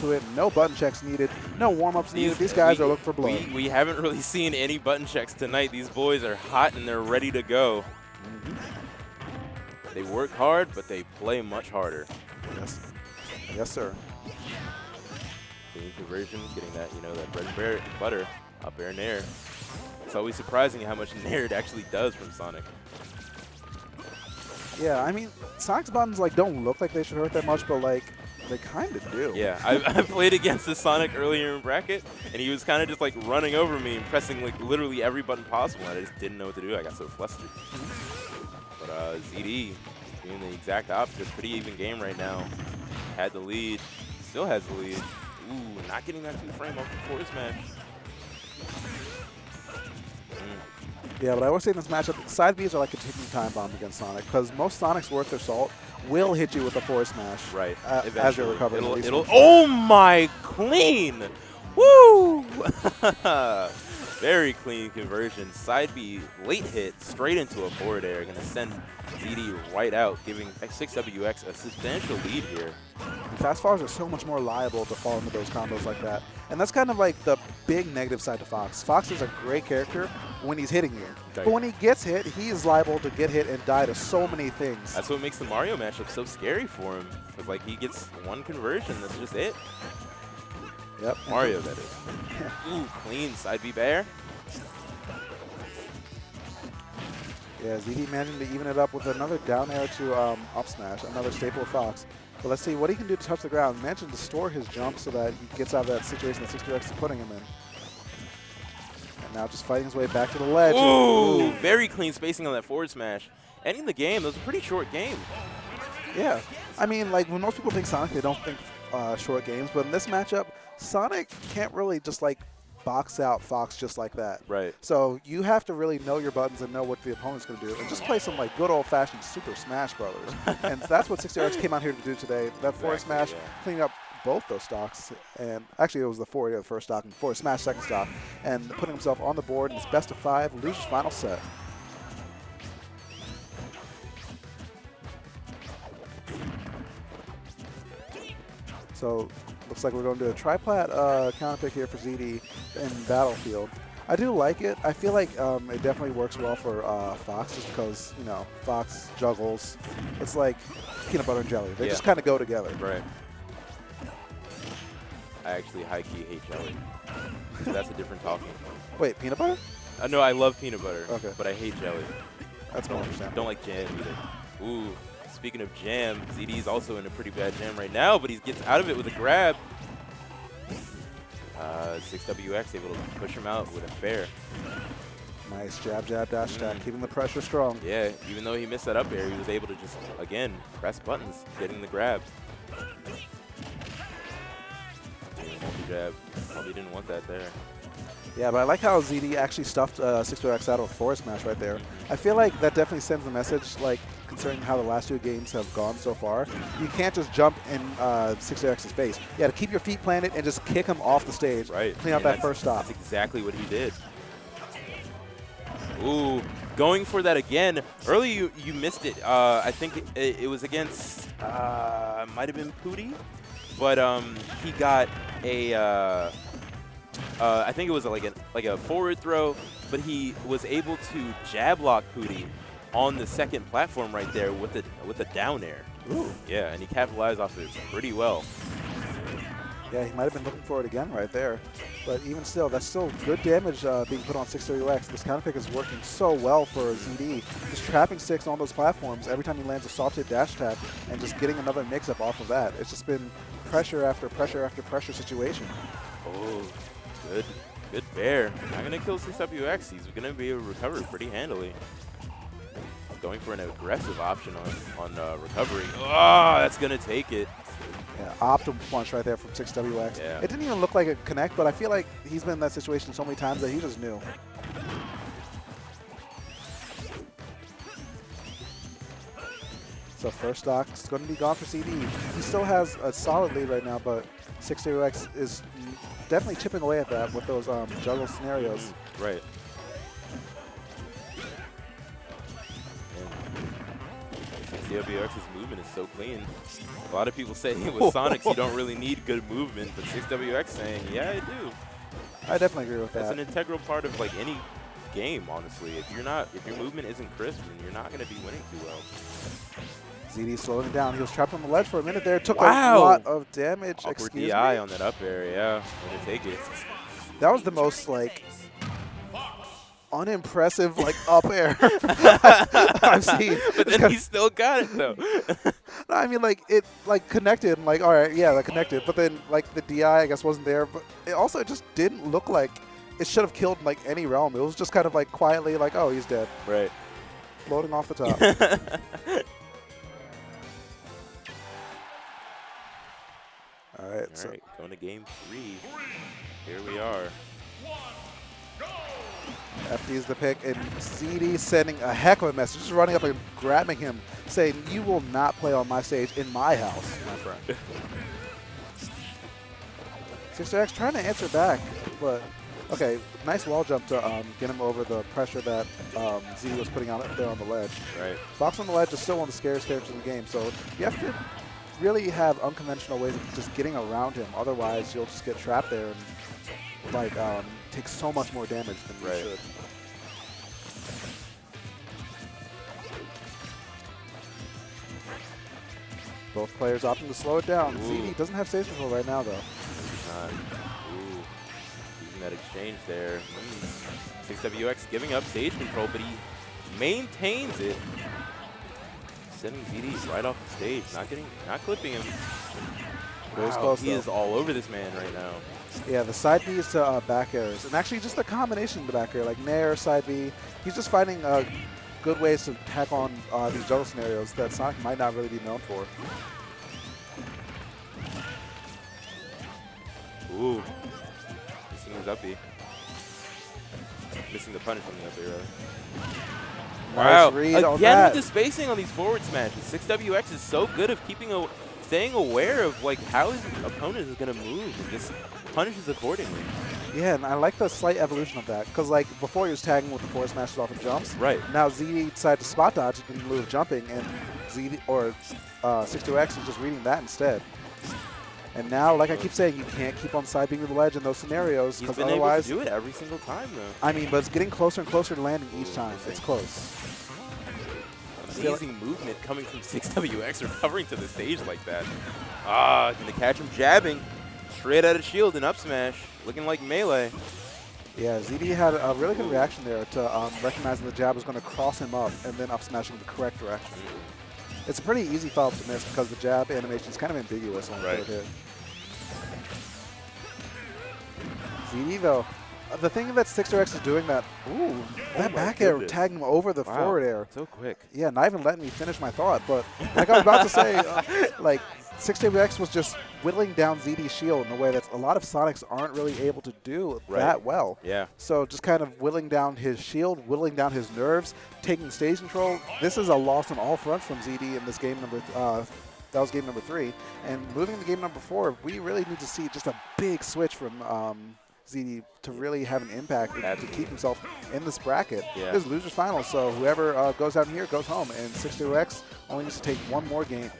into it. No button checks needed. No warm-ups needed. These guys are looking for blood. We haven't really seen any button checks tonight. These boys are hot and they're ready to go. They work hard, but they play much harder. Yes. Yes, sir. Clean conversion, getting that, that bread and butter up air nair. It's always surprising how much nair it actually does from Sonic. Yeah, I mean, Sonic's buttons don't look like they should hurt that much, but they kind of do. Yeah, I played against the Sonic earlier in bracket, and he was kind of just running over me and pressing literally every button possible, and I just didn't know what to do. I got so flustered. But ZD doing the exact opposite. Pretty even game right now. Had the lead, still has the lead. Ooh, not getting that 2-frame off the forward smash. Yeah, but I always say in this matchup, side Bs are like a ticking time bomb against Sonic, because most Sonics worth their salt will hit you with a forward smash. Right. As you're recovering. Oh my, clean! Woo! Very clean conversion. Side B late hit straight into a forward air. Going to send ZD right out, giving 6WX a substantial lead here. Fast forwards are so much more liable to fall into those combos like that. And that's kind of the big negative side to Fox. Fox is a great character when he's hitting you. Right. But when he gets hit, he is liable to get hit and die to so many things. That's what makes the Mario matchup so scary for him. Because he gets one conversion, that's just it. Yep. Mario, that is. Ooh, clean side B bear. Yeah, ZD managing to even it up with another down air to up smash, another staple of Fox. But let's see what he can do to touch the ground. Managing to store his jump so that he gets out of that situation that 6WX is putting him in. And now just fighting his way back to the ledge. Ooh, very clean spacing on that forward smash. Ending the game, it was a pretty short game. Yeah. I mean, when most people think Sonic, they don't think short games. But in this matchup, Sonic can't really just box out Fox just like that. Right. So you have to really know your buttons and know what the opponent's going to do, and just play some good old-fashioned Super Smash Brothers. And that's what 6WX came out here to do today. That forward smash, cleaning up both those stocks, and actually it was the forward, the first stock, and forward smash second stock, and putting himself on the board in his best of 5, losers final set. So looks like we're going to do a triplat counter pick here for ZD in Battlefield. I do like it. I feel like it definitely works well for Fox just because, Fox juggles. It's like peanut butter and jelly. They just kind of go together. Right. I actually high-key hate jelly. That's a different talking point. Wait, peanut butter? No, I love peanut butter, okay, but I hate jelly. That's more understandable. Don't like jam either. Ooh. Speaking of jam, ZD's also in a pretty bad jam right now, but he gets out of it with a grab. 6WX able to push him out with a fair. Nice jab, jab, dash, stack, keeping the pressure strong. Yeah, even though he missed that up air, he was able to just, again, press buttons, getting the grab. Multi-jab. Probably didn't want that there. Yeah, but I like how ZD actually stuffed 6WX out of a forward smash right there. I feel like that definitely sends the message, considering how the last 2 games have gone so far. You can't just jump in 6WX's face. You got to keep your feet planted and just kick him off the stage. Right. Clean out that first stop. That's exactly what he did. Ooh, going for that again. Early you missed it. I think it was against, might have been Pooty, but he got a, I think it was like a forward throw, but he was able to jab lock Pooty on the second platform right there with a down air. Ooh. Yeah, and he capitalized off of it pretty well. Yeah, he might have been looking for it again right there. But even still, that's still good damage being put on 6WX. This counter pick is working so well for ZD. Just trapping 6 on those platforms every time he lands a soft hit dash tap and just getting another mix-up off of that. It's just been pressure after pressure after pressure situation. Oh, good bear. Not going to kill 6WX. He's going to be able to recover pretty handily. Going for an aggressive option on recovery. Oh, that's going to take it. Yeah, optimal punch right there from 6WX. Yeah. It didn't even look like a connect, but I feel like he's been in that situation so many times that he just knew. So first stock is going to be gone for CD. He still has a solid lead right now, but 6WX is definitely chipping away at that with those juggle scenarios. Right. CWX's movement is so clean. A lot of people say with Sonics you don't really need good movement, but 6WX saying, yeah, I do. I definitely agree with that. That's an integral part of like any game, honestly. If your movement isn't crisp, then you're not going to be winning too well. ZD slowing it down. He was trapped on the ledge for a minute there. Took Wow. a lot of damage. Awkward Excuse DI me. on that up air, yeah. Way to take it. That was the most like unimpressive like up air I've seen. But then he still got it though. No, I mean like it like connected. I'm like, all right, yeah, that connected. But then like the DI I guess wasn't there. But it also just didn't look like it should have killed like any realm. It was just kind of like quietly like, oh, he's dead. Right. Floating off the top. All right. All right, going to game 3. Here we are. FD is the pick, and ZD sending a heck of a message, just running up and grabbing him, saying, you will not play on my stage in my house, my friend. 6X trying to answer back, but okay, nice wall jump to get him over the pressure that ZD was putting out there on the ledge. Right. Fox on the ledge is still one of the scariest characters in the game, so you have to really have unconventional ways of just getting around him. Otherwise, you'll just get trapped there and like take so much more damage than you should. Both players opting to slow it down. ZD doesn't have stage control right now, though. Ooh, using that exchange there. 6WX giving up stage control, but he maintains it. Sending ZD right off the stage, not clipping him. Wow, he is all over this man right now. Yeah, the side B is to back airs, and actually just the combination of the back air, like Nair, side B. He's just finding good ways to tack on these juggle scenarios that Sonic might not really be known for. Ooh, missing his up B. Missing the punish on the up B, rather. Wow, again with the spacing on these forward smashes. 6WX is so good of staying aware of like how his opponent is going to move and just punishes accordingly. Yeah, and I like the slight evolution of that, because like before he was tagging with the forward smashes off of jumps. Right. Now ZD decided to spot dodge in lieu of jumping, and ZD or 6WX is just reading that instead. And now, like I keep saying, you can't keep on side being to the ledge in those scenarios, because otherwise able to do it every single time, though. I mean, but it's getting closer and closer to landing each time. It's close. Amazing movement coming from 6WX, recovering to the stage like that. Ah, gonna catch him jabbing straight out of shield and up smash, looking like melee. Yeah, ZD had a really good reaction there to recognizing the jab was going to cross him up and then up smashing the correct direction. It's a pretty easy follow-up to miss because the jab animation is kind of ambiguous on the third hit. ZD though, the thing that 6WX is doing that, that back air tagging him over the forward air. So quick. Yeah, not even letting me finish my thought. But like I was about to say, like 6WX was just whittling down ZD's shield in a way that a lot of Sonics aren't really able to do that well. Yeah. So just kind of whittling down his shield, whittling down his nerves, taking stage control. This is a loss on all fronts from ZD in this game number. That was game number 3. And moving to game number 4, we really need to see just a big switch from ZD to really have an impact to keep himself in this bracket. Yeah. This is loser's final, so whoever goes out here goes home, and 6WX only needs to take one more game.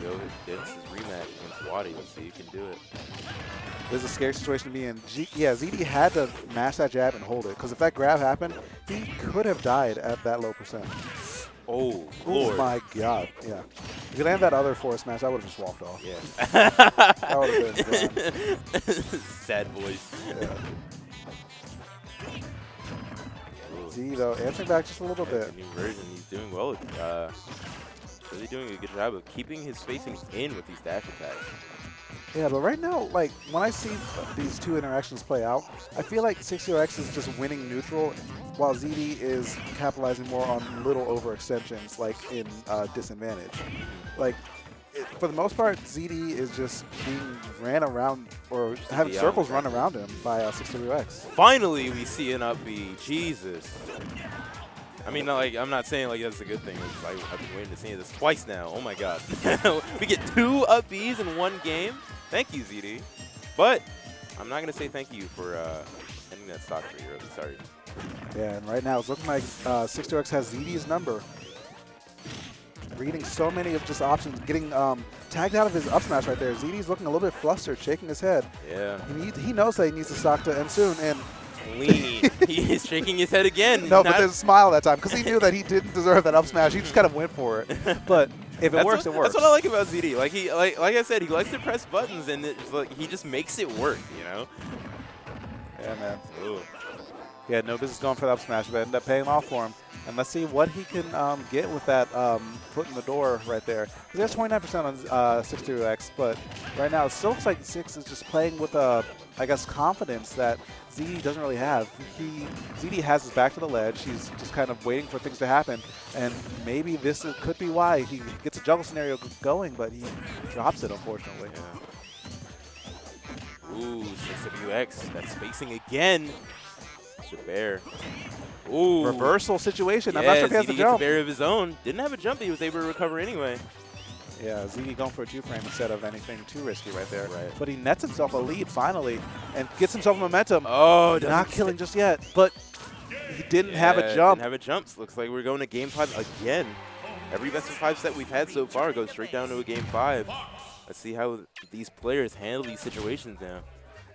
Go gets his rematch against Waddy. Let's see if he can do it. This is a scary situation to be in. ZD had to mash that jab and hold it, because if that grab happened, he could have died at that low percent. Oh, Lord. My God. Yeah. If he landed that other forward smash, I would have just walked off. Yeah. That would have been gone. Sad voice. Yeah. Z, though, answering back just a little bit. New version. He's doing well. Really doing a good job of keeping his spacing in with these dash attacks. Yeah, but right now, like, when I see these two interactions play out, I feel like 6WX is just winning neutral, while ZD is capitalizing more on little overextensions, like in disadvantage. Like, for the most part, ZD is just being ran around, or having circles run around him by 6WX. Finally, we see an up B. Jesus. I mean, like, I'm not saying like that's a good thing. I've been waiting to see this twice now. Oh my God. We get 2 up Bs in one game. Thank you, ZD. But I'm not going to say thank you for ending that stock pretty early. Sorry. Yeah, and right now it's looking like 6WX has ZD's number. reading so many of just options, getting tagged out of his up smash right there. ZD's looking a little bit flustered, shaking his head. Yeah. He knows that he needs the stock to end soon, and Clean. He is shaking his head again. no, but there's a smile that time because he knew that he didn't deserve that up smash. He just kind of went for it. But if it works, it works. That's what I like about ZD. Like I said, he likes to press buttons, and it's like he just makes it work. You know. Yeah, man. Ooh. He had no business going for the up smash, but ended up paying off for him. And let's see what he can get with that foot in the door right there. He has 29% on 62X, but right now it still looks like 6 is just playing with, I guess, confidence that ZD doesn't really have. ZD has his back to the ledge. He's just kind of waiting for things to happen. And maybe this could be why he gets a juggle scenario going, but he drops it, unfortunately. Yeah. Ooh, 6WX. That's spacing again. Mr. Bear. Ooh. Reversal situation. Yeah, I'm not sure if he has ZD the gets a jump. bear of his own. Didn't have a jump, but he was able to recover anyway. Yeah, ZD going for a 2-frame instead of anything too risky right there. Right. But he nets himself a lead finally and gets himself momentum. Oh, not killing just yet, but he didn't have a jump. Didn't have a jump. Looks like we're going to game 5 again. Every best of 5 set we've had so far goes straight down to a game 5. Let's see how these players handle these situations now.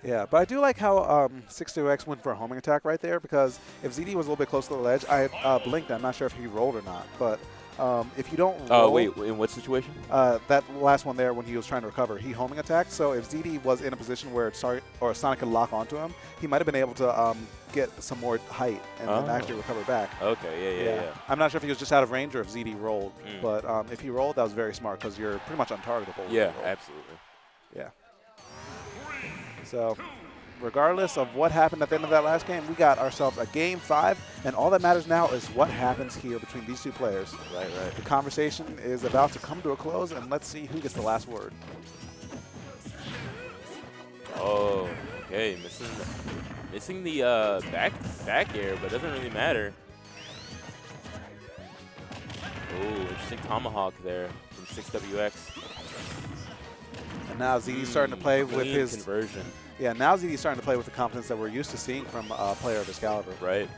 Yeah, but I do like how 62X went for a homing attack right there, because if ZD was a little bit close to the ledge, I blinked. I'm not sure if he rolled or not, but if you don't roll... Oh, wait, in what situation? That last one there when he was trying to recover, he homing attacked. So if ZD was in a position where Sonic could lock onto him, he might have been able to get some more height and then actually recover back. Okay, yeah. I'm not sure if he was just out of range or if ZD rolled, but if he rolled, that was very smart because you're pretty much untargetable. Yeah, absolutely. Yeah. So, regardless of what happened at the end of that last game, we got ourselves a game 5, and all that matters now is what happens here between these two players. Right. The conversation is about to come to a close, and let's see who gets the last word. Oh, okay, missing the back air, but it doesn't really matter. Oh, interesting tomahawk there from 6WX. And now ZD's starting to play with his conversion. Yeah, now ZD's starting to play with the confidence that we're used to seeing from a player of his caliber. Right.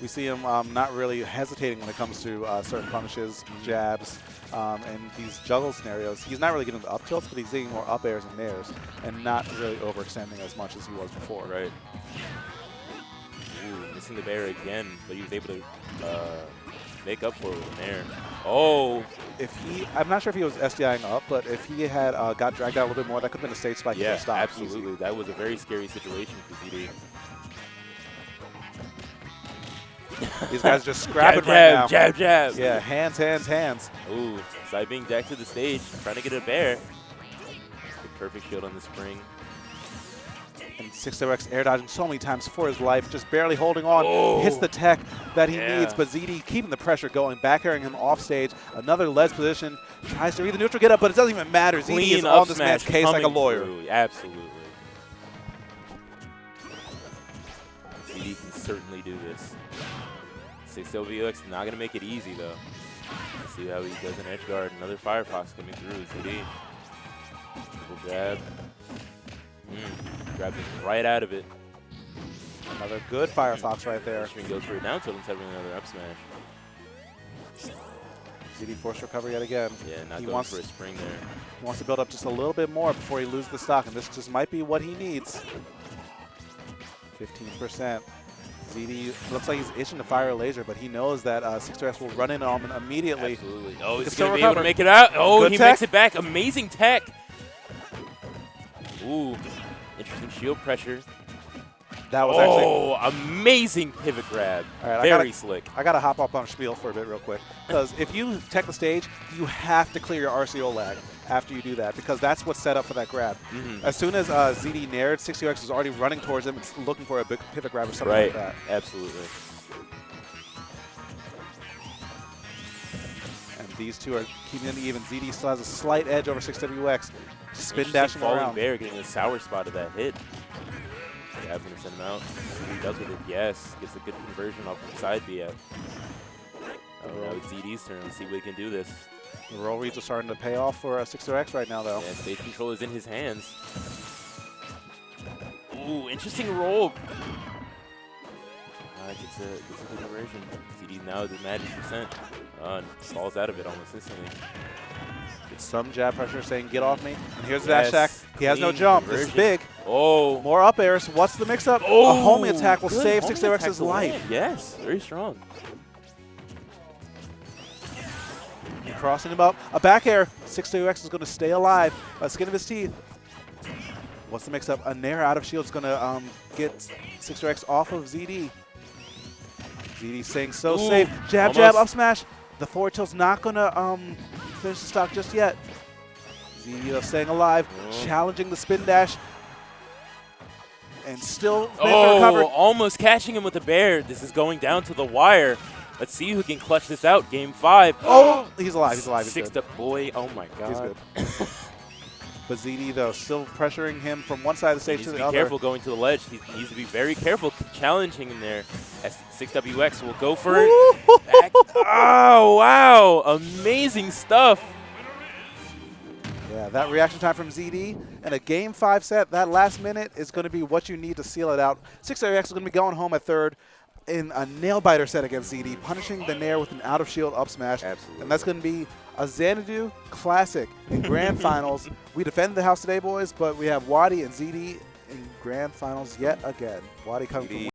We see him not really hesitating when it comes to certain punishes, jabs, and these juggle scenarios. He's not really getting the up tilts, but he's getting more up airs and nairs, and not really overextending as much as he was before. Right. Ooh, missing the bear again, but he was able to make up for it with an air. Oh! I'm not sure if he was SDIing up, but if he had got dragged out a little bit more, that could have been a stage spike. Yeah, stop absolutely. Easy. That was a very scary situation for ZD. These guys are just scrapping right now. Jab. Yeah, hands. Ooh, side being jacked to the stage, trying to get a bear. The perfect shield on the spring. And 6WX air dodging so many times for his life, just barely holding on. Oh. Hits the tech that he needs, but ZD keeping the pressure going, back airing him off stage. Another ledge position, tries to read the neutral get up, but it doesn't even matter. ZD is on this man's case like a lawyer. Through. Absolutely. ZD can certainly do this. 6WX not going to make it easy, though. Let's see how he does an edge guard. Another Firefox coming through. ZD. Double jab. Grabs it right out of it. Another good Firefox right there. String goes for a down tilt instead of another up smash. ZD forced recovery yet again. Yeah, not going for a spring there. He wants to build up just a little bit more before he loses the stock, and this just might be what he needs. 15%. ZD looks like he's itching to fire a laser, but he knows that 6WX will run in on him immediately. Absolutely. Oh, he's going to be able to make it out. Oh, he makes it back. Amazing tech. Ooh, interesting shield pressure. That was actually amazing pivot grab. All right, very slick. I got to hop up on Spiel for a bit real quick, because if you tech the stage, you have to clear your RCO lag after you do that, because that's what's set up for that grab. As soon as ZD nared, 6WX was already running towards him and looking for a big pivot grab or something like that. Absolutely. And these two are keeping it even. ZD still has a slight edge over 6WX. Spin dashing around. Bear getting a sour spot of that hit. Yeah, going to send him out. He does with it. Yes, gets a good conversion off the side BF. Oh, now it's ZD's turn. Let's see if we can do this. The roll reads are starting to pay off for 6WX right now, though. Yeah, stage control is in his hands. Ooh, interesting roll. Gets a good conversion. CD now at the magic percent. Falls out of it almost instantly. It's some jab pressure saying, get off me. And here's the dash attack. He has no Clean jump. This is conversion. big. Oh. More up airs. What's the mix-up? Oh, a homing attack will good save homing 60X's attack to life. land. Yes, very strong. And crossing him up. A back air. 60X is going to stay alive by the skin of his teeth. What's the mix-up? A nair out of shield is going to get 60X off of ZD. ZD staying so Ooh, safe. Jab, almost. jab, up smash. The forward tilt's not going to finish the stock just yet. ZD though staying alive, challenging the spin dash. And still recover. Almost catching him with the bear. This is going down to the wire. Let's see who can clutch this out. Game 5. Oh, he's alive. He's alive. He's Sixth good. up boy. Oh my god. He's good. But ZD though still pressuring him from one side of the stage to the other. Be careful going to the ledge. He needs to be very careful challenging him there. As 6WX will go for it. Back. Oh wow! Amazing stuff. Yeah, that reaction time from ZD and a Game 5 set. That last minute is going to be what you need to seal it out. 6WX is going to be going home at third in a nail biter set against ZD, punishing the nair with an out of shield up smash. Absolutely. And that's going to be a Xanadu classic in grand finals. We defend the house today, boys, but we have Wadi and ZD in grand finals yet again. Wadi coming from